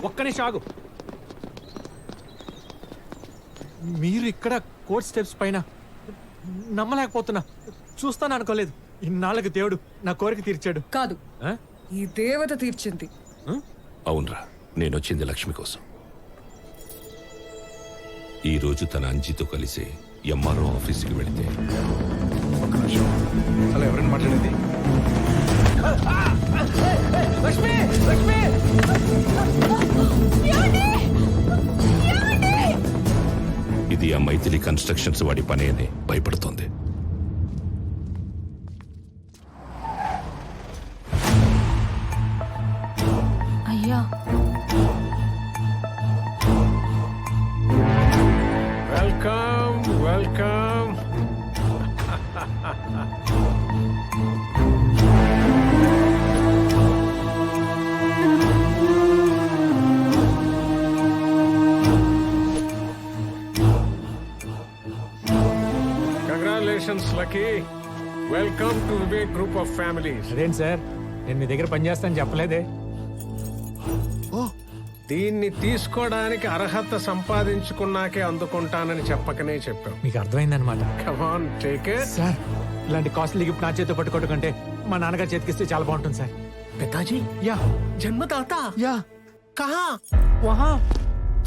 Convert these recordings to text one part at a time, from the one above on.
ఒక్క నిమిషం ఆగు. మీరు ఇక్కడ కోర్ట్ స్టెప్స్ పైన నమ్మలేకపోతున్నా. చూస్తాను అనుకోలేదు. ఇన్నాళ్ళకి దేవుడు నా కోరిక తీర్చాడు. కాదు, ఈ దేవత తీర్చింది. అవునరా, నేనొచ్చింది లక్ష్మి కోసం. ఈ రోజు తన అంజితో కలిసి ఎంఆర్ఓ ఆఫీస్కి వెళితే అలా ఎవరైనా మాట్లాడింది? ఇది ఆ మైథిలి కన్స్ట్రక్షన్స్ వాడి పని అని భయపడుతోంది. అయ్యా, welcome welcome. Congratulations lucky. Welcome to Vivek group of families. అదేంటి సార్, నేను మీ దగ్గర పనిచేస్తాను చెప్పలేదే. దీన్ని తీసుకోవడానికి అర్హత సంపాదించుకున్నాకే అందుకుంటానని చెప్పకనే చెప్పావు. మీకు అర్థమైందనమాట. Come on, take it. Sir, ఇలాంటి కాస్ట్లీ గిఫ్ట్ నా చేతితో పట్టుకోవడం కంటే మా నాన్నగారు చేతికిస్తే చాలా బాగుంటుంది సార్. పితాజీ, యా జన్మదాత యా కహా వహా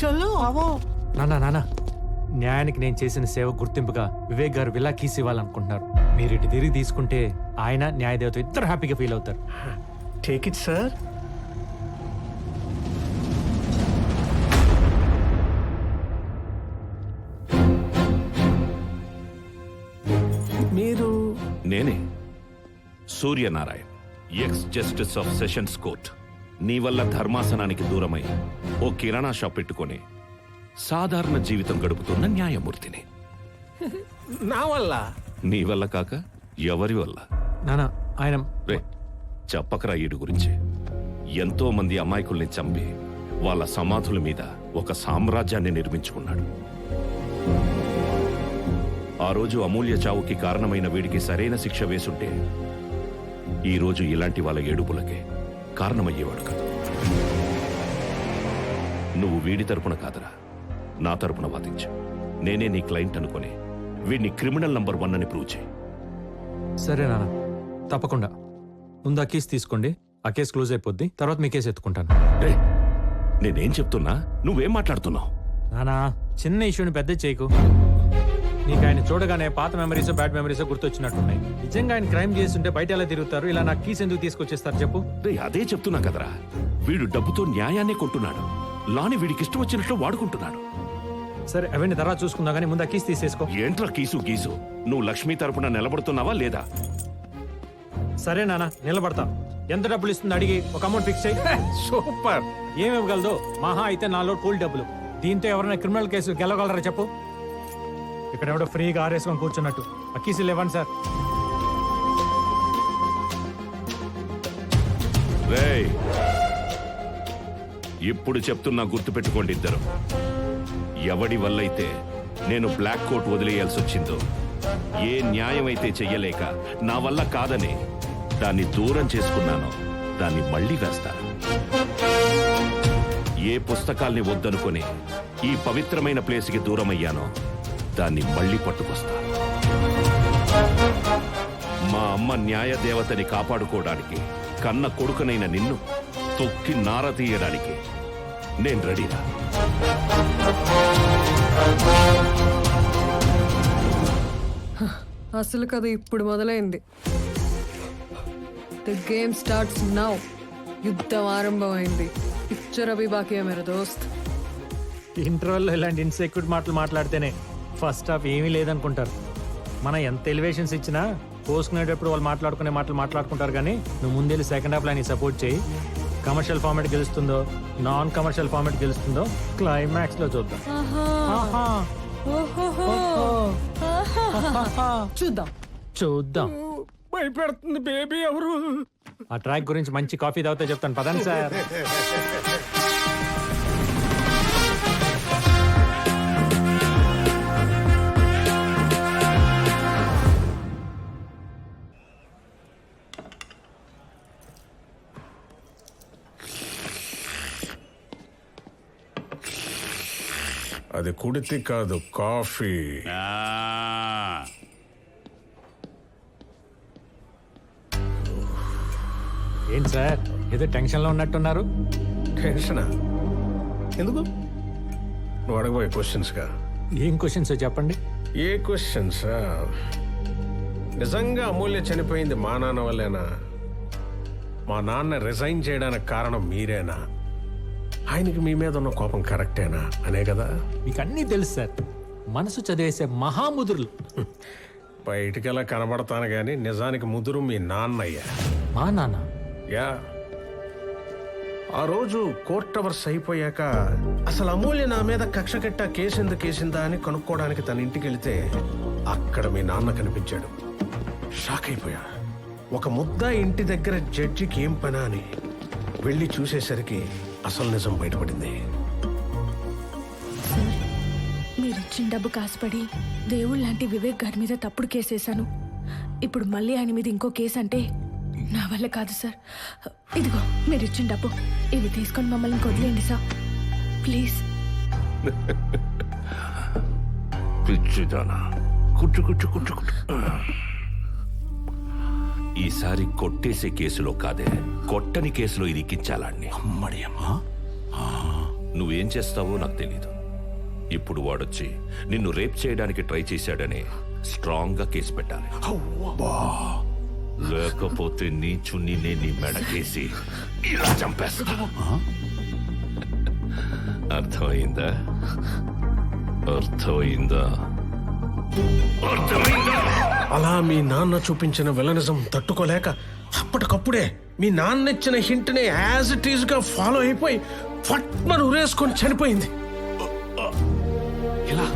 చలో అవో. నాన్న, న్యాయానికి నేను చేసిన సేవ గుర్తింపుగా వివేక్ గారు విలా కీస్ ఇవ్వాలనుకుంటున్నారు. మీరు ఇటు తిరిగి తీసుకుంటే ఆయన న్యాయదేవత ఇద్దరు హ్యాపీగా ఫీల్ అవుతారు. Take it sir. మీరు? నేనే Suryanarayan, X justice of sessions court. నీ వల్ల ధర్మాసనానికి దూరమై ఓ కిరాణా షాప్ పెట్టుకొని సాధారణ జీవితం గడుపుతున్న న్యాయమూర్తిని. నా వల్ల? నీ వల్ల కాక ఎవరి వల్ల? నాన్న, ఆయన రే, చెప్పకరా ఈడు గురించి. ఎంతో మంది అమాయకుల్ని చంపి వాళ్ళ సమాధుల మీద ఒక సామ్రాజ్యాన్ని నిర్మించుకున్నాడు. ఆ రోజు అమూల్య చావుకి కారణమైన వీడికి సరైన శిక్ష వేసుంటే ఈ రోజు ఇలాంటి వాళ్ళ ఏడుపులకే కారణమయ్యేవాడు కాదు. నువ్వు వీడి తరపున కాదరా, నా తరపున వాదించు. నేనే నీ క్లయింట్ అనుకుని వీడిని క్రిమినల్ నంబర్ 1 అని ప్రూవ్ చేయి. సరే నాన్న, తప్పకుండా. ముందు ఆ కేసు తీసుకోండి, ఆ కేసు క్లోజ్ అయిపోద్ది. తర్వాత మీ కేసు ఎత్తుకుంటాను. నేనేం చెప్తున్నా, నువ్వేం మాట్లాడుతున్నావు? నానా, చిన్న ఇష్యూని పెద్ద చేయకు. నీకు ఆయన చూడగానే పాత మెమరీస్ బ్యాడ్ మెమరీస్ గుర్తొచ్చినట్టున్నాయి. నిజంగా ఆయన క్రైమ్ చేస్తుంటే బయట ఎలా తిరుగుతారు? ఇలా నాకు కీస్ ఎందుకు తీసుకొచ్చేస్తారు చెప్పు? అదే చెప్తున్నా కదరా, వీడు డబ్బుతో న్యాయాన్ని కొంటున్నాడు. లాని వీడికి ఇష్టం వచ్చినట్లు వాడుకుంటున్నాడు. సరే, అవన్నీ తర్వాత చూసుకుందా, కానీ ముందు ఆ కీస్ తీసేసుకో. ఏంట్రా కీసు గీసు? నువ్వు లక్ష్మి తరపున నిలబడుతున్నావా లేదా? సరే నాన్న, నిలబడతా. ఎంత డబ్బులు ఇస్తుంది అడిగి ఒక అమౌంట్ ఫిక్స్ అయ్యి. సూపర్. ఏమి ఇవ్వగలదు? మహా అయితే 4 కూల్ డబ్బులు. దీంతో ఎవరైనా క్రిమినల్ కేసు గెలవగలరా చెప్పు? ఇక్కడ ఎవడో ఫ్రీగా ఆరేసుకొని కూర్చున్నట్టు. ఆ కీసులు ఇవ్వండి సార్. రేయ్, ఇప్పుడు చెప్తున్నా, గుర్తుపెట్టుకోండి ఇద్దరు. ఎవడి వల్లైతే నేను బ్లాక్ కోట్ వదిలేయాల్సి వచ్చిందో, ఏ న్యాయం అయితే చెయ్యలేక నా వల్ల కాదని దాన్ని దూరం చేసుకున్నానో దాన్ని మళ్ళీ వేస్తాను. ఏ పుస్తకాల్ని వద్దనుకొని ఈ పవిత్రమైన ప్లేస్కి దూరమయ్యానో దాన్ని మళ్ళీ పట్టుకొస్తా. మా అమ్మ న్యాయ దేవతని కాపాడుకోవడానికి కన్న కొడుకునైన నిన్ను తొక్కి నార తీయడానికి నేను రెడీరా. అసలు కథ ఇప్పుడు మొదలైంది. The game starts now. యుద్ధం ఆరంభమైంది. పిక్చర్ అభి బాకీ హై మేరా దోస్త్. ఇంటర్వెల్లో ఇలాంటి ఇన్సెక్యూర్ మాటలు మాట్లాడితేనే ఫస్ట్ హాఫ్ ఏమీ లేదనుకుంటారు. మనం ఎంత ఎలివేషన్స్ ఇచ్చినా పోసుకునేటప్పుడు వాళ్ళు మాట్లాడుకునే మాటలు మాట్లాడుకుంటారు. కానీ నువ్వు ముందెళ్ళి సెకండ్ హాఫ్ లైన్ సపోర్ట్ చేయి. కమర్షియల్ ఫార్మాట్ గెలుస్తుందో, నాన్ కమర్షియల్ ఫార్మాట్ గెలుస్తుందో క్లైమాక్స్ లో చూద్దాం. చూద్దాం చూద్దాం. భయపెడుతుంది బేబీ. ఎవరు? ఆ ట్రాక్ గురించి మంచి కాఫీ తాగితే చెప్తాను, పదండి సార్. అది కుడితి కాదు, కాఫీ. ఏంటి సార్ ఏదో టెన్షన్లో ఉన్నట్టున్నారు? టెన్షనా? ఎందుకు? నువ్వు అడగబోయే క్వశ్చన్స్గా. ఏం క్వశ్చన్స్ చెప్పండి. ఏ క్వశ్చన్స్? నిజంగా అమూల్య చనిపోయింది మా నాన్న వల్లేనా? మా నాన్న రిజైన్ చేయడానికి కారణం మీరేనా? ఆయనకి మీ మీద ఉన్న కోపం కరెక్టేనా అనే కదా. మీకు అన్నీ తెలుసు సార్, మనసు చదివేసే మహాముదురులు. బయటికి ఎలా కనబడతాను కానీ నిజానికి ముదురు మీ నాన్నయ్యా. మా నాన్న? యా. ఆ రోజు కోర్ట్ అవర్స్ అయిపోయాక అసలు అమూల్య నా మీద కక్ష కట్ట కేసు ఎందుకు కేసిందా అని కనుక్కోవడానికి తన ఇంటికి వెళితే అక్కడ మీ నాన్న కనిపించాడు. షాక్ అయిపోయా. ఒక ముద్ద ఇంటి దగ్గర జడ్జికి ఏం పనా అని వెళ్ళి చూసేసరికి అసలు నిజం బయటపడింది. మీరిచ్చిన డబ్బు కాసుపడి దేవుళ్ళ లాంటి వివేక్ గారి మీద తప్పుడు కేసేశాను. ఇప్పుడు మళ్ళీ ఆయన మీద ఇంకో కేసు అంటే నా వల్ల కాదు సార్. ఇదిగో మీరిచ్చిన డబ్బు, ఇవి తీసుకొని మమ్మల్ని వదిలేయండి సార్ ప్లీజ్. పిచ్చిదానా, కుట్టు కుట్టు కుట్టు కుట్టు. ఈసారి కొట్టేసే కేసులో కాదే, కొట్టని కేసులో ఇరికించాలాన్ని. అమ్మడి అమ్మా, నువ్వేం చేస్తావో నాకు తెలీదు. ఇప్పుడు వాడొచ్చి నిన్ను రేప్ చేయడానికి ట్రై చేశాడని స్ట్రాంగ్ గా కేసు పెట్టాలి. లేకపోతే నీ చున్నీనే నీ మెడకేసి ఇలా చంపేస్తా. అర్థమైందా? అర్థమైందా? అర్థమైందా? అలా మీ నాన్న చూపించిన విలనిజం తట్టుకోలేక అప్పటికప్పుడే మీ నాన్న ఇచ్చిన హింట్ ని యాజ్ ఇట్ ఈజ్ గా ఫాలో అయిపోయి ఫట్మను ఉరేసుకొని చనిపోయింది. ఇలా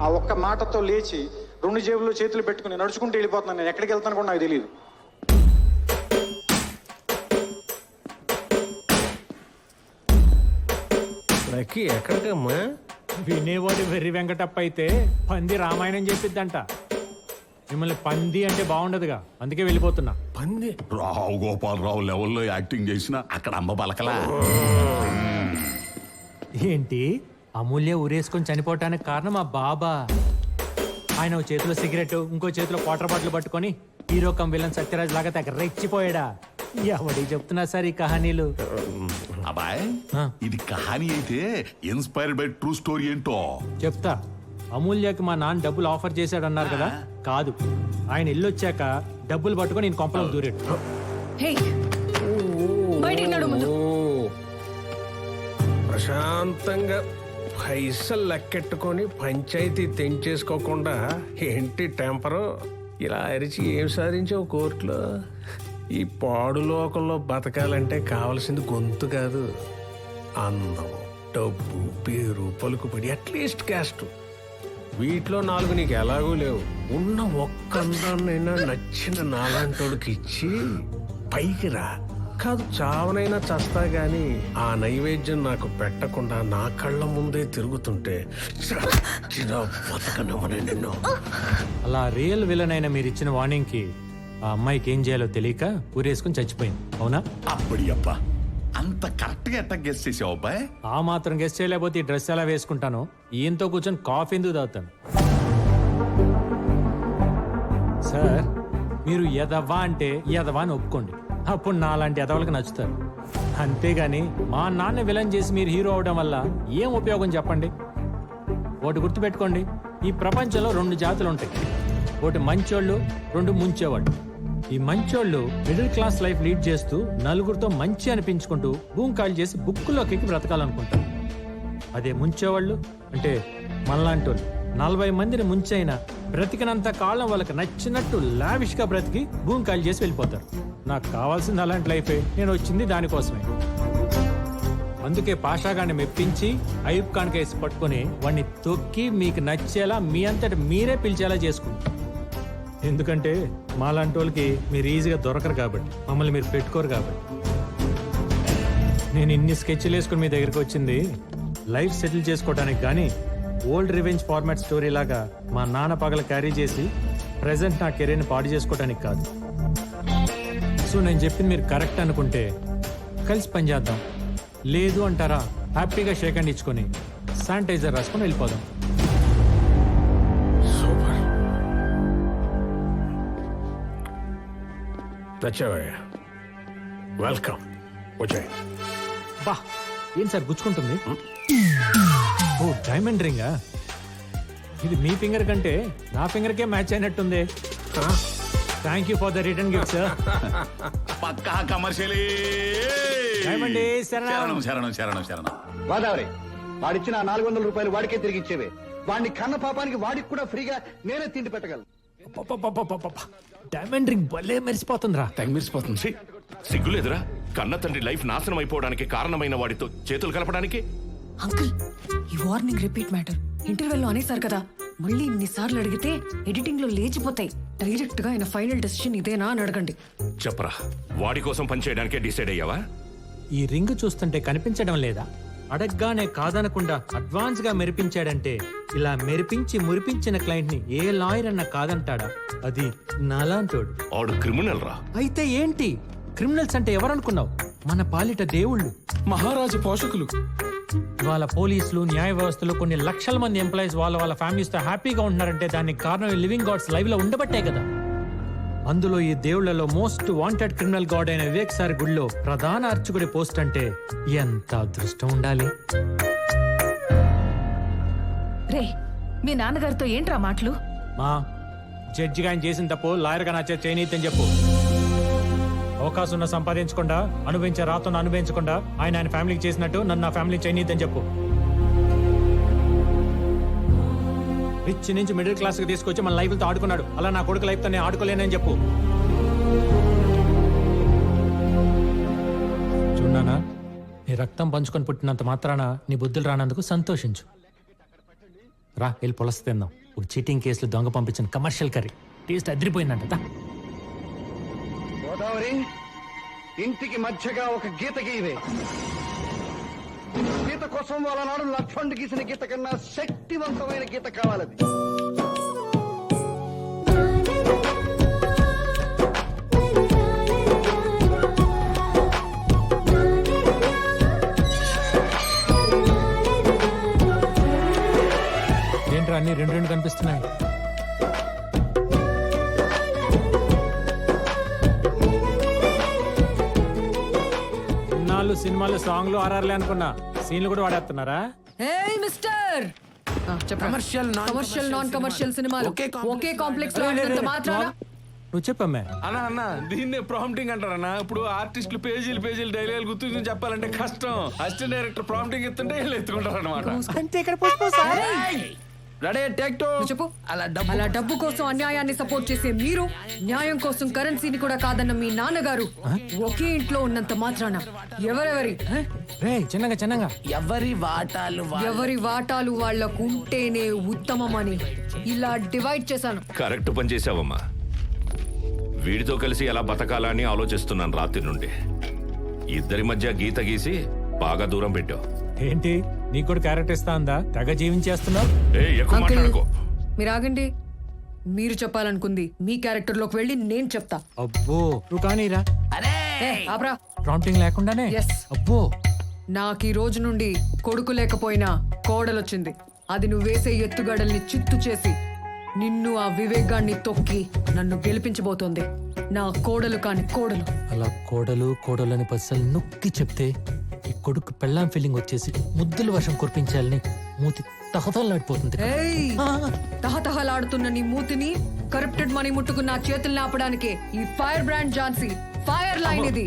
ఆ ఒక్క మాటతో లేచి 2 జేబుల్లో చేతులు పెట్టుకుని నడుచుకుంటూ వెళ్ళిపోతున్నాను. నేను ఎక్కడికి వెళ్తాను కూడా నాకు తెలియదు. లక్కీ ఎక్కడికమ్మా? వినేవాడు వెర్రి వెంకటప్ప అయితే పంది రామాయణం చెప్పిద్దంట. మిమ్మల్ని పంది అంటే బాగుండదుగా, అందుకే వెళ్ళిపోతున్నా. పంది? రావు గోపాలరావు లెవెల్లో యాక్టింగ్ చేసిన అక్కడ అమ్మ బలకలా. ఏంటి, అమూల్య ఊరేసుకొని చనిపోవటానికి కారణం మా బాబా. ఆయన ఓ చేతిలో సిగరెట్, ఇంకో చేతిలో వాటర్ బాటిల్ పట్టుకొని హీరో కమ్ విలన్ సత్యరాజ్ లాగా తెగ రెచ్చిపోయాడా? ఎవడి చెప్తున్నా సార్ ఈ కహానీలు? అబ్బాయ్, ఆ. ఇది కహానీ అయితే ఇన్స్పైర్డ్ బై ట్రూ స్టోరీ ఏంటో చెప్తా. అమూల్యకి మా నాన్న డబ్బులు ఆఫర్ చేశాడన్నారు కదా, కాదు, ఆయన ఇల్లు వచ్చాక డబ్బులు పట్టుకొని నేను కొంపలో దూరాడు. హే, బయటికి నడు ముందు. ఓ, ప్రశాంతంగా పైసలు లెక్కెట్టుకొని పంచాయతీ తెంచేసుకోకుండా ఏంటి టెంపరు? ఇలా అరిచి ఏం సాధించావు కోర్టులో? ఈ పాడు లోకంలో బతకాలంటే కావలసింది గొంతు కాదు, అందం, డబ్బు, పేరు, పలుకుబడి, అట్లీస్ట్ క్యాస్ట్. వీటిలో 4 నీకు ఎలాగూ లేవు. ఉన్న ఒక్క అందాన్నైనా నచ్చిన నాలాంటోడికి ఇచ్చి పైకి రా. కాదు, చావనైనా చస్తా గాని ఆ నైవేద్యం నాకు పెట్టకుండా నా కళ్ళ ముందే తిరుగుతుంటే బతకనమని నిన్ను. అలా రియల్ విలన్ అయిన మీరు ఇచ్చిన వార్నింగ్ కి ఆ అమ్మాయికి ఏం చేయాలో తెలియక ఊరేసుకుని చచ్చిపోయింది, అవునా? అప్పటి అబ్బా, అంత కరెక్ట్ గా ఎట్లా గెస్ చేసావు అబ్బాయి? ఆ మాత్రం గెస్ట్ చేయలేకపోతే ఈ డ్రెస్ ఎలా వేసుకుంటాను? ఈయంతో కూర్చొని కాఫీ ఎందుకు తాగుతాను? సార్, మీరు ఎదవా అంటే ఎదవా అని ఒప్పుకోండి, అప్పుడు నాలాంటి ఎదవలకు నచ్చుతారు. అంతేగాని మా నాన్న విలన్ చేసి మీరు హీరో అవడం వల్ల ఏం ఉపయోగం చెప్పండి? ఒకటి గుర్తుపెట్టుకోండి, ఈ ప్రపంచంలో 2 జాతులు ఉంటాయి. ఒకటి మంచోళ్ళు, 2 ముంచేవాళ్ళు. ఈ మంచోళ్ళు మిడిల్ క్లాస్ లైఫ్ లీడ్ చేస్తూ నలుగురితో మంచి అనిపించుకుంటూ భూమి కాల్ చేసి బుక్కులోకి ఎక్కి బ్రతకాలనుకుంటారు. అదే ముంచేవాళ్ళు అంటే మనలాంటి వాళ్ళు 40 మందిని ముంచైనా బ్రతికినంత కాలం వాళ్ళకి నచ్చినట్టు లావిష్గా బ్రతికి భూమి కాల్ చేసి వెళ్ళిపోతారు. నాకు కావాల్సింది అలాంటి లైఫే, నేను వచ్చింది దానికోసమే. అందుకే పాషాగాన్ని మెప్పించి అయూబ్ ఖాన్ కేసు పట్టుకుని వాడిని తొక్కి మీకు నచ్చేలా మీ అంతటి మీరే పిలిచేలా చేసుకుంటారు. ఎందుకంటే మాలాంటి వాళ్ళకి మీరు ఈజీగా దొరకరు కాబట్టి, మమ్మల్ని మీరు పెట్టుకోరు కాబట్టి. నేను ఇన్ని స్కెచ్లు వేసుకుని మీ దగ్గరికి వచ్చింది లైఫ్ సెటిల్ చేసుకోవడానికి కానీ ఓల్డ్ రివెంజ్ ఫార్మాట్ స్టోరీ లాగా మా నాన్న పగల క్యారీ చేసి ప్రెసెంట్ నా కెరీర్ని పాడు చేసుకోవడానికి కాదు. సో నేను చెప్పింది మీరు కరెక్ట్ అనుకుంటే కలిసి పనిచేద్దాం, లేదు అంటారా హ్యాపీగా షేక్ హ్యాండ్ ఇచ్చుకొని శానిటైజర్ రాసుకొని వెళ్ళిపోదాం. సూపర్. నచ్చావయ్యా, వెల్కమ్. వచ్చాయి. బా ఏం సార్ గుచ్చుకుంటుంది? ఓ డైమండ్ రింగా? ఇది మీ ఫింగర్ కంటే నా ఫింగర్కే మ్యాచ్ అయినట్టుంది. Thank you for the return gift sir. పక్కా కమర్షియలీ. డైమండ్ శరణం. శరణం శరణం శరణం శరణం. గోదావరి, వాడిచ్చిన 400 రూపాయలు వాడికే తిరిగి ఇచ్చేవే. వాడిని కన్న పాపానికి వాడికి కూడా ఫ్రీగా నేనే తిండి పెట్టగలను. డైమండ్ రింగ్ భలే మెరిసిపోతుందిరా. ఛీ, సిగ్గులేదురా? కన్న తండ్రి లైఫ్ నాశనం అయిపోవడానికి కారణమైన వాడితో చేతులు కలపడానికి? అంకుల్, ఈ వార్నింగ్ రిపీట్ మ్యాటర్. ఇంటర్వెల్ లో అనేసారు కదా, మళ్ళీ ఇన్నిసార్లు అడిగితే ఎడిటింగ్ లో లేచిపోతాయి. డైరెక్ట్ గా ఆయన ఫైనల్ డెసిషన్ ఇదేనా అని అడగండి. చెప్పరా, వాడి కోసం పనిచేయడానికే డిసైడ్ అయ్యావా? ఈ రింగ్ చూస్తుంటే కనిపించడం లేదా? అడగ్గానే కాదనకుండా అడ్వాన్స్ గా మెరిపించాడంటే, ఇలా మెరిపించి మురిపించిన క్లయింట్ ని ఏ లాయర్ అన్న కాదంటాడా? అది నాలాంటోడు. ఆడు క్రిమినల్ రా. అయితే ఏంటి? క్రిమినల్స్ అంటే ఎవరనుకున్నావు? మన పాలిట దేవుళ్ళు, మహారాజు పోషకులు. వాళ్ళ పోలీసులు, న్యాయ వ్యవస్థలో కొన్ని లక్షల మంది ఎంప్లాయీస్ వాళ్ళ ఫ్యామిలీస్ తో హ్యాపీగా ఉంటున్నారంటే దానికి కారణం లివింగ్ గాడ్స్ లైవ్ లో ఉండబట్టే కదా. అందులో ఈ దేవుళ్లలో మోస్ట్ వాంటెడ్ క్రిమినల్ గాడ్ అయిన వివేక్ సార్ గుడిలో ప్రధాన అర్చకుడి పోస్ట్ అంటే ఎంత అదృష్టం ఉండాలి. రే, మీ నాన్నగారితో ఏంట్రా మాటలు? మా జడ్జిగా ఆయన చేసిన తప్పు లాయర్గా నా చేతి చేయనీయని చెప్పు. అవకాశం ఉన్న సంపాదించకుండా, అనుభవించే రాతను అనుభవించకుండా ఆయన ఫ్యామిలీకి చేసినట్టు నన్ను నా ఫ్యామిలీ చేయనీయని చెప్పు. రిచ్ నుంచి మిడిల్ క్లాస్ కి తీసుకొచ్చి మన లైఫ్ తో ఆడుకున్నాడు. అలా నా కొడుకు లైఫ్ తో నేను ఆడుకోలేనని చెప్పు. చూడనా, నీ రక్తం పంచుకొని పుట్టినంత మాత్రాన నీ బుద్ధులు రానందుకు సంతోషించు. రా, వెళ్ళి పొలసి తిందాం. ఒక చీటింగ్ కేసులో దొంగ పంపించిన కమర్షియల్ కర్రీ టేస్ట్ అదిరిపోయిందంట. గోదావరి, ఇంటికి మధ్యగా ఒక గీత గీవే. గీత కోసం వాళ్ళ నాడు లక్ష్మణుడు గీసిన గీత కన్నా శక్తివంతమైన గీత కావాలది. ఏంట్రా అన్ని రెండు రెండు కనిపిస్తున్నాయి? సినిమాలు, సాంగ్లు, ఆర్ఆర్లే అనుకున్నా. సీన్లు కూడా వాడేస్తున్నారా? ఏయ్ మిస్టర్, కమర్షియల్ నాన్ కమర్షియల్ సినిమాలు ఒకే కాంప్లెక్స్ లో ఆడినంత మాత్రాన. నువ్వు చెప్పమ్మా. అన్న దీన్నే ప్రాంప్టింగ్ అంటారన్నా. ఇప్పుడు ఆర్టిస్టులు పేజీలు డైలాగులు గుర్తు చెప్పాలంటే కష్టం. అసిస్టెంట్ డైరెక్టర్ ప్రాంప్టింగ్ ఇస్తుంటే వీళ్ళు ఎత్తుకుంటారు అనమాట. చెప్పు. అలా డబ్బు కోసం అన్యాయాన్ని సపోర్ట్ చేసే మీరు, న్యాయం కోసం కరెన్సీని కూడా కాదన్న మీ నాన్నగారు ఒకే ఇంట్లో ఉన్నంత మాత్రాన ఎవరెవరి చిన్నగా ఎవరి వాటాలు వాళ్లకు ఉంటేనే ఉత్తమమని ఇలా డివైడ్ చేశాను. కరెక్ట్ పని చేసావమ్మా. వీడితో కలిసి ఎలా బతకాలని ఆలోచిస్తున్నాను రాత్రి నుండి. ఇద్దరి మధ్య గీత గీసి బాగా దూరం పెట్టావు. ఏంటి, నీకు కూడా క్యారెక్టర్ ఇస్తా ఉందా? తెగ జీవించేస్తున్నావు. మీరు ఆగండి. మీరు చెప్పాలనుకుంది మీ క్యారెక్టర్ లోకి వెళ్ళి నేను చెప్తా. అబ్బో, నువ్వు కానీరా. ఆబ్రా, ప్రాంప్టింగ్ లేకుండానే. Yes. అబ్బో, నాకు ఈ రోజు నుండి కొడుకు లేకపోయినా కోడలొచ్చింది. అది నువ్వు వేసే ఎత్తుగడల్ని చిత్తు చేసి నిన్ను ఆ వివేకాన్ని తొక్కి నన్ను గెలిపించబోతోంది. నా కోడలు కాని కోడలు. అలా కోడలు అని పసలు నొక్కి చెప్తే ఈ కొడుకు పెళ్ళాం ఫీలింగ్ వచ్చేసి ముద్దుల వర్షం కురిపించాలని మూతి తహతలాడిపోతుంది. తహతహలాడుతున్న నీ మూతిని కరప్టెడ్ మనీ ముట్టుకున్న చేతుల్ని ఆపడానికే ఈ fire brand Jhansi fire line ఇది.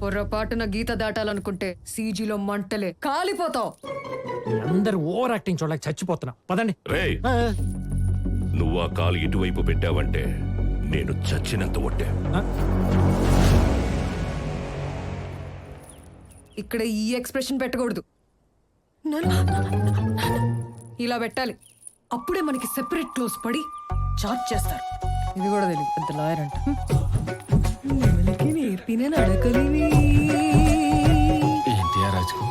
పొర్రపాటున గీత దాటాలనుకుంటే సీజీలో మంటలే కాలిపోతావు. అందరు ఓవర్ యాక్టింగ్ చూడలేక చచ్చిపోతున్నా. పదండి. నువ్వు ఆ కాలు ఇటువైపు పెట్టావంటే నేను చచ్చినంత ఒట్టే. ఇక్కడ ఈ ఎక్స్ప్రెషన్ పెట్టకూడదు, ఇలా పెట్టాలి. అప్పుడే మనకి సెపరేట్ క్లోజ్ పడి చార్జ్ చేస్తారు. ఇది కూడా తెలియదు, పెద్ద లాయర్ అంట. నేర్పిన నడకలివి. ఏంటి రాజుకు